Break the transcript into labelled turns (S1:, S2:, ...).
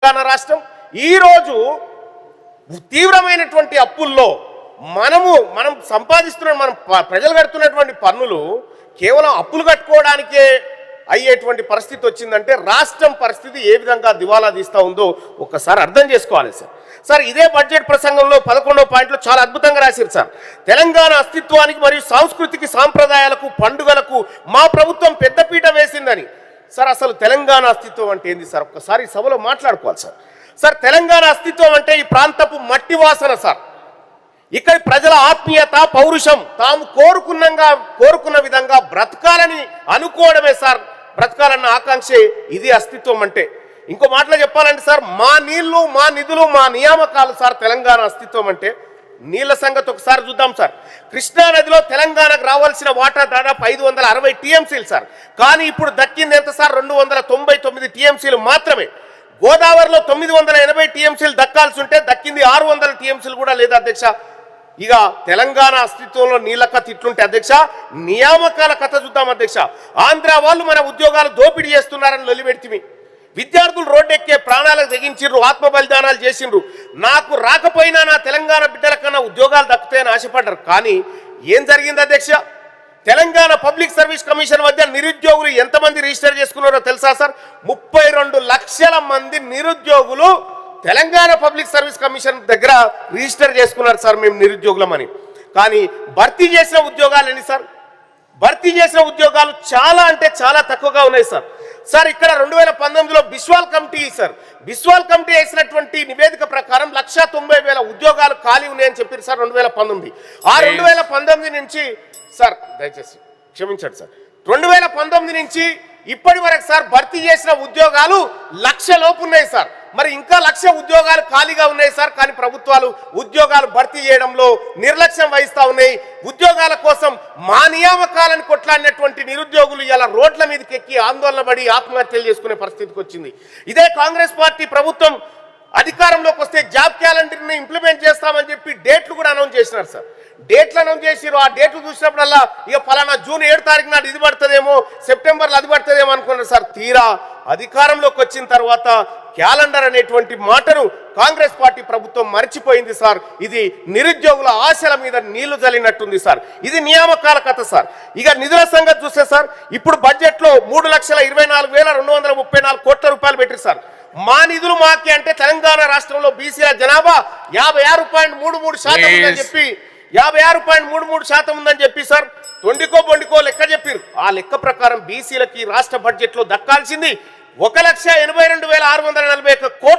S1: తెలంగాణ రాష్ట్రం ఈరోజు తీవ్రమైనటువంటి అప్పుల్లో మనం సంపాదిస్తున్న ప్రజలు కడుతున్నటువంటి పన్నులు కేవలం అప్పులు కట్టుకోవడానికే అయ్యేటువంటి పరిస్థితి వచ్చిందంటే రాష్ట్రం పరిస్థితి ఏ విధంగా దివాలా తీస్తూ ఉందో ఒక్కసారి అర్థం చేసుకోవాలి సార్ ఇదే బడ్జెట్ ప్రసంగంలో 11వ పాయింట్లో చాలా అద్భుతంగా రాశారు సార్. తెలంగాణ అస్తిత్వానికి మరియు సాంస్కృతిక సాంప్రదాయాలకు పండుగలకు మా ప్రభుత్వం పెద్దపీట వేసిందని. సార్ అసలు తెలంగాణ అస్తిత్వం అంటే ఏంది సార్? ఒక్కసారి సభలో మాట్లాడుకోవాలి సార్. తెలంగాణ అస్తిత్వం అంటే ఈ ప్రాంతపు మట్టి వాసన సార్. ఇక్కడ ప్రజల ఆత్మీయత పౌరుషం తాము కోరుకున్న విధంగా బ్రతకాలని అనుకోవడమే సార్. బ్రతకాలన్న ఆకాంక్షే ఇది అస్తిత్వం అంటే. ఇంకో మాటలో చెప్పాలంటే సార్ మా నీళ్లు మా నిధులు మా నియామకాలు సార్ తెలంగాణ అస్తిత్వం అంటే. నీళ్ల సంగతి ఒకసారి చూద్దాం సార్. కృష్ణా నదిలో తెలంగాణకు రావాల్సిన వాటా దాదాపు 560 టీఎంసీలు సార్. కానీ ఇప్పుడు దక్కింది ఎంత సార్? 299 టీఎంసీలు మాత్రమే. గోదావరిలో 980 టీఎంసీలు దక్కాల్సి ఉంటే దక్కింది 600 టీఎంసీలు కూడా లేదు అధ్యక్ష. ఇక తెలంగాణ అస్తిత్వంలో నీళ్ళ కథ ఇట్లుంటే అధ్యక్ష, నియామకాల కథ చూద్దాం అధ్యక్ష. ఆంధ్ర వాళ్ళు మన ఉద్యోగాలు దోపిడీ చేస్తున్నారని లొలిపెడితిమి. విద్యార్థులు రోడ్డెక్కే ప్రాణాలకు తెగించిర్రు, ఆత్మ బలిదానాలు చేసిండ్రు. నాకు రాకపోయినా నా తెలంగాణ బిడ్డల కన్నా ఉద్యోగాలు దక్కుతాయని ఆశపడ్డారు. కానీ ఏం జరిగింది అధ్యక్ష? తెలంగాణ పబ్లిక్ సర్వీస్ కమిషన్ వద్ద నిరుద్యోగులు ఎంతమంది రిజిస్టర్ చేసుకున్నారో తెలుసా సార్? 32 లక్షల మంది నిరుద్యోగులు తెలంగాణ పబ్లిక్ సర్వీస్ కమిషన్ దగ్గర రిజిస్టర్ చేసుకున్నారు సార్ మేము నిరుద్యోగులమని. కానీ భర్తీ చేసిన ఉద్యోగాలు ఎన్ని సార్? భర్తీ చేసిన ఉద్యోగాలు చాలా అంటే చాలా తక్కువగా ఉన్నాయి సార్. ఇక్కడ 2019లో బిస్వాల్ కమిటీ వేసినటువంటి నివేదిక ప్రకారం 1,90,000 ఉద్యోగాలు ఖాళీ ఉన్నాయని చెప్పారు సార్ 2019. ఆ 2019 నుంచి సార్ దయచేసి క్షమించండి సార్ 2019 నుంచి ఇప్పటి వరకు సార్ భర్తీ చేసిన ఉద్యోగాలు 1,00,000 లోపు ఉన్నాయి సార్. మరి ఇంకా 1,00,000 ఉద్యోగాలు ఖాళీగా ఉన్నాయి సార్. కానీ ప్రభుత్వాలు ఉద్యోగాలు భర్తీ చేయడంలో నిర్లక్ష్యం వహిస్తూ ఉన్నాయి. ఉద్యోగాల కోసం మా నియామకాలను కొట్లాడినటువంటి నిరుద్యోగులు ఇలా రోడ్ల మీదకి ఎక్కి ఆందోళన పడి ఆత్మహత్యలు చేసుకునే పరిస్థితికి వచ్చింది. ఇదే కాంగ్రెస్ పార్టీ ప్రభుత్వం అధికారంలోకి వస్తే జాబ్ క్యాలెండర్ని ఇంప్లిమెంట్ చేస్తామని చెప్పి డేట్లు కూడా అనౌన్స్ చేసినారు సార్. డేట్లు అనౌన్స్ చేసిరు. ఆ డేట్లు చూసినప్పుడల్లా ఇక ఫలానా జూన్ 7 తారీఖు నాడు ఇది పడుతుందేమో, సెప్టెంబర్లో అది పడుతుందేమో అనుకున్నారు సార్. తీరా అధికారంలోకి వచ్చిన తర్వాత క్యాలెండర్ అనేటువంటి మాటను కాంగ్రెస్ పార్టీ ప్రభుత్వం మర్చిపోయింది సార్. ఇది నిరుద్యోగుల ఆశల మీద నీళ్లు జల్లినట్టుంది సార్. ఇది నియామకాల కథ సార్. ఇక నిధుల సంగతి చూస్తే సార్ ఇప్పుడు బడ్జెట్లో 3,24,234 కోట్ల రూపాయలు పెట్టారు సార్. మా నిధులు మాకే అంటే తెలంగాణ రాష్ట్రంలో బీసీల జనాభా 56.33% ఉందని చెప్పి 56.33% ఉందని చెప్పి సార్ బొండికో లెక్క చెప్పారు. ఆ లెక్క ప్రకారం బీసీలకి రాష్ట్ర బడ్జెట్లో దక్కాల్సింది 1,82,641 కోట్లు.